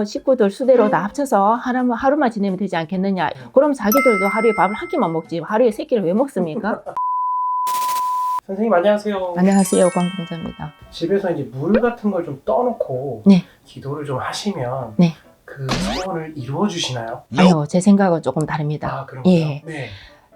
식구들 수대로 다 합쳐서 하루만 지내면 되지 않겠느냐. 그럼 자기들도 하루에 밥을 한 끼만 먹지 하루에 세 끼를 왜 먹습니까? 선생님 안녕하세요. 안녕하세요, 광동자입니다. 집에서 이제 물 같은 걸 좀 떠놓고 네. 기도를 좀 하시면 네. 그 소원을 이루어 주시나요? 아니요, 제 생각은 조금 다릅니다. 아, 그런가요? 예. 네.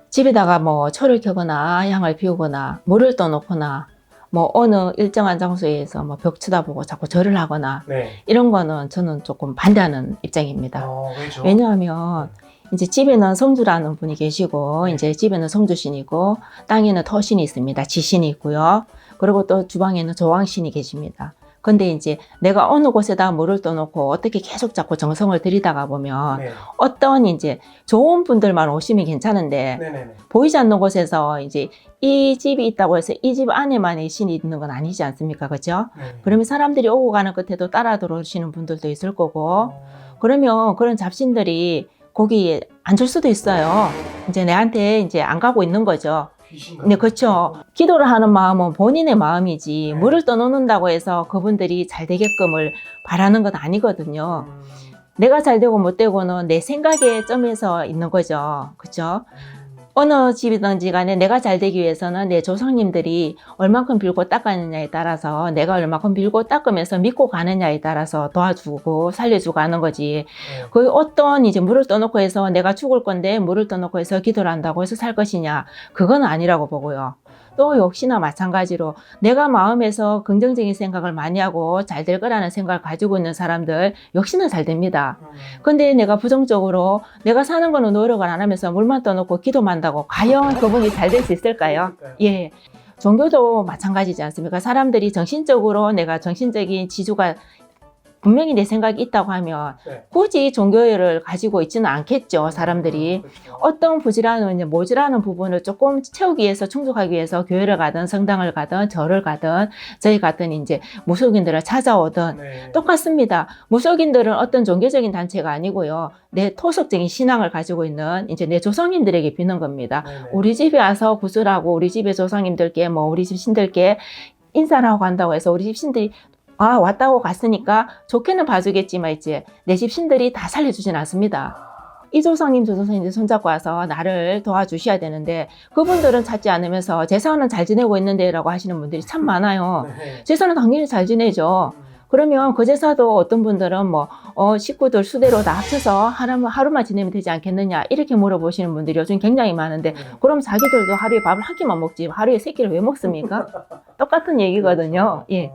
집에다가 뭐 초를 켜거나 향을 피우거나 물을 떠놓거나 뭐 어느 일정한 장소에서 뭐 벽 쳐다보고 자꾸 절을 하거나 네. 이런 거는 저는 조금 반대하는 입장입니다. 왜죠? 왜냐하면 이제 집에는 성주라는 분이 계시고, 네. 이제 집에는 성주신이고, 땅에는 터신이 있습니다. 지신이 있고요. 그리고 또 주방에는 조왕신이 계십니다. 근데 이제 내가 어느 곳에다 물을 떠놓고 어떻게 계속 자꾸 정성을 들이다가 보면 네. 어떤 이제 좋은 분들만 오시면 괜찮은데 네네네. 보이지 않는 곳에서 이제 이 집이 있다고 해서 이 집 안에만의 신이 있는 건 아니지 않습니까? 그죠? 네. 그러면 사람들이 오고 가는 끝에도 따라 들어오시는 분들도 있을 거고, 어, 그러면 그런 잡신들이 거기에 앉을 수도 있어요. 이제 내한테 이제 안 가고 있는 거죠. 귀신가요? 네, 그렇죠. 기도를 하는 마음은 본인의 마음이지, 네. 물을 떠놓는다고 해서 그분들이 잘 되게끔을 바라는 건 아니거든요. 음, 내가 잘 되고 못 되고는 내 생각의 점에서 있는 거죠. 그렇죠? 어느 집이든지 간에 내가 잘 되기 위해서는 내 조상님들이 얼만큼 빌고 닦았느냐에 따라서, 내가 얼만큼 빌고 닦으면서 믿고 가느냐에 따라서 도와주고 살려주고 하는 거지. 네. 그 어떤 이제 물을 떠놓고 해서 내가 죽을 건데 물을 떠놓고 해서 기도를 한다고 해서 살 것이냐, 그건 아니라고 보고요. 또 역시나 마찬가지로 내가 마음에서 긍정적인 생각을 많이 하고 잘 될 거라는 생각을 가지고 있는 사람들 역시나 잘 됩니다. 근데 내가 부정적으로 내가 사는 거는 노력을 안 하면서 물만 떠놓고 기도만 한다고 과연 그분이 잘 될 수 있을까요? 예. 종교도 마찬가지지 않습니까? 사람들이 정신적으로 내가 정신적인 지주가 분명히 내 생각이 있다고 하면 네. 굳이 종교를 가지고 있지는 않겠죠, 사람들이. 그렇죠. 어떤 부지런한, 모자라는 부분을 조금 채우기 위해서, 충족하기 위해서 교회를 가든 성당을 가든 절을 가든 저희 같은 이제 무속인들을 찾아오든 네. 똑같습니다. 무속인들은 어떤 종교적인 단체가 아니고요. 내 토속적인 신앙을 가지고 있는 이제 내 조상님들에게 비는 겁니다. 네네. 우리 집에 와서 구슬하고 우리 집의 조상님들께 뭐 우리 집 신들께 인사를 하고 간다고 해서 우리 집 신들이 왔다고 갔으니까 좋게는 봐주겠지만 이제 내 집 신들이 다 살려주진 않습니다. 이 조상님 저 조상님들 손잡고 와서 나를 도와주셔야 되는데 그분들은 찾지 않으면서 제사는 잘 지내고 있는데 라고 하시는 분들이 참 많아요. 네. 제사는 당연히 잘 지내죠. 그러면 그 제사도 어떤 분들은 뭐 식구들 수대로 다 합쳐서 하루만 지내면 되지 않겠느냐 이렇게 물어보시는 분들이 요즘 굉장히 많은데, 그럼 자기들도 하루에 밥을 한 끼만 먹지 하루에 세 끼를 왜 먹습니까? 똑같은 얘기거든요. 예.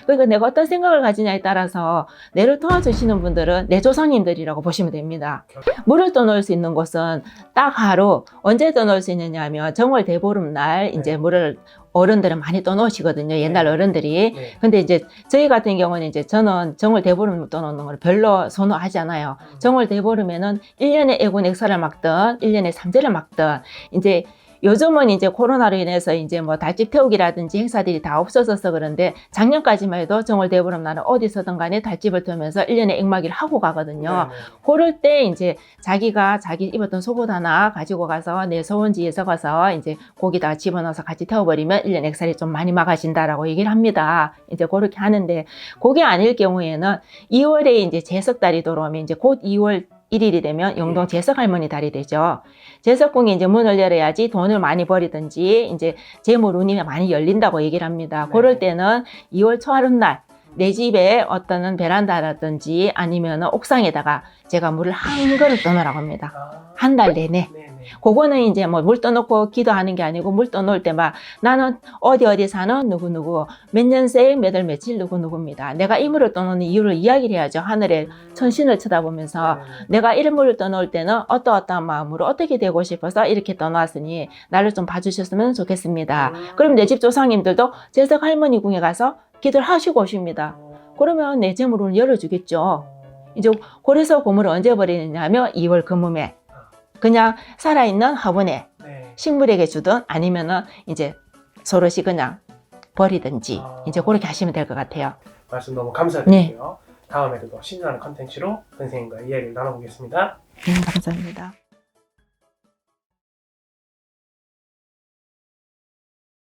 그러니까 내가 어떤 생각을 가지냐에 따라서 내를 도와주시는 분들은 내 조상님들이라고 보시면 됩니다. 물을 떠놓을 수 있는 곳은 딱 하루, 언제 떠놓을 수 있느냐 하면 정월 대보름날 이제 물을 어른들은 많이 떠놓으시거든요. 옛날 어른들이. 네. 근데 이제 저희 같은 경우는 이제 저는 정월 대보름 떠놓는 걸 별로 선호하지 않아요. 정월 대보름에는 1년에 애군액설을 막든 1년에 삼재를 막든, 이제 요즘은 이제 코로나로 인해서 이제 뭐 달집 태우기라든지 행사들이 다 없어져서 그런데 작년까지만 해도 정월 대보름 날은 어디서든 간에 달집을 태우면서 1년에 액마기를 하고 가거든요. 네네. 그럴 때 이제 자기가 자기 입었던 속옷 하나 가지고 가서 내 소원지에 적어서 이제 거기다 집어넣어서 같이 태워버리면 1년 액살이 좀 많이 막아진다라고 얘기를 합니다. 이제 그렇게 하는데, 그게 아닐 경우에는 2월에 이제 제석달이 들어오면 이제 곧 2월 1일이 되면 영동 제석 할머니 달이 되죠. 제석궁이 이제 문을 열어야지 돈을 많이 버리든지 이제 재물 운이 많이 열린다고 얘기를 합니다. 네. 그럴 때는 2월 초하룻날 내 집에 어떤 베란다라든지 아니면 옥상에다가 제가 물을 한 그릇 떠놓으라고 합니다. 한 달 내내. 네네. 그거는 이제 뭐 물 떠놓고 기도하는 게 아니고, 물 떠놓을 때 막 나는 어디 사는 누구누구, 몇 년생 몇 월 며칠 누구누구입니다. 내가 이 물을 떠놓는 이유를 이야기를 해야죠. 하늘에 천신을 쳐다보면서 네네. 내가 이런 물을 떠놓을 때는 어떠어떠한 마음으로 어떻게 되고 싶어서 이렇게 떠놓았으니 나를 좀 봐주셨으면 좋겠습니다. 그럼 내 집 조상님들도 제석 할머니 궁에 가서 기도를 하시고 오십니다. 그러면 내 재물을 열어주겠죠. 이제 그래서 고물을 언제 버리느냐 하면 2월 금음에 그냥 살아있는 화분에 네. 식물에게 주든 아니면은 이제 서로씩 그냥 버리든지 이제 그렇게 하시면 될 것 같아요. 말씀 너무 감사드리고요. 다음에도 더 신선한 컨텐츠로 선생님과 이야기를 나눠보겠습니다. 감사합니다.